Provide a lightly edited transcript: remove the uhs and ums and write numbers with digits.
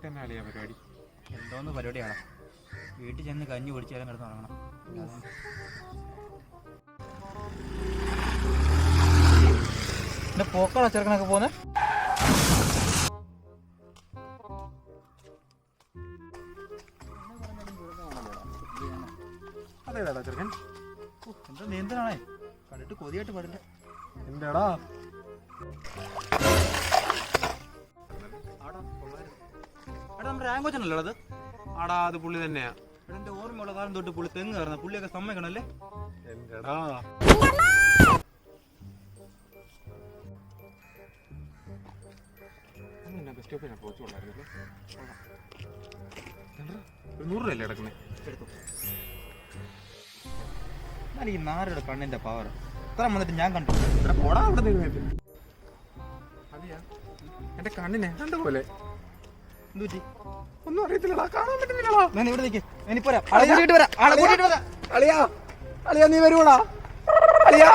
പരിപാടി എന്തോന്ന് പരിപാടിയാണ്. വീട്ടിൽ ചെന്ന് കഞ്ഞി പൊടിച്ചാലും കിടന്ന് തുടങ്ങണം. എന്റെ പോക്കാണോ ചെറുക്കനൊക്കെ പോകുന്നത്? അതേതാടാ ചെറുക്കൻ? എന്താ നീന്തലാണേ, കണ്ടിട്ട് കൊതിയായിട്ട് പാടില്ല. എന്താടാ നമ്മുടെ റാങ്കോച്ചനല്ലോ അത്? ആടാ അത് പുള്ളി തന്നെയാ. എന്റെ ഓർമ്മയുള്ള കാലം തൊട്ട് പുള്ളി തെങ്ങ് കയറുന്ന പുള്ളിയൊക്കെ സമ്മതിക്കണല്ലേ? എന്റെടാ ബസ് സ്റ്റോപ്പിൽ പോച്ചുകൊള്ളായിരുന്നല്ലേ. 100 രൂപയല്ലേ കിടക്കുന്നേ? എടുത്തു. എന്നാലും ഈ നാരുടെ കണ്ണിന്റെ പവർ ഇത്ര വന്നിട്ട് ഞാൻ കണ്ടു. പോടാ അവിടെ നിന്ന്. അതെയാ എന്റെ കണ്ണിനെ കണ്ടുപോലെ. എന്തുപറ്റി? ഒന്നും അറിയത്തില്ലടാ, കാണാൻ പറ്റുന്നില്ലടാ. ഞാൻ ഇവിടെ നിൽക്കേ, ഞാനിപ്പോ വരാം. ആളെ കൂട്ടിയിട്ട് വരാം. അളിയാ അളിയാ നീ വരുവോടാ? അളിയാ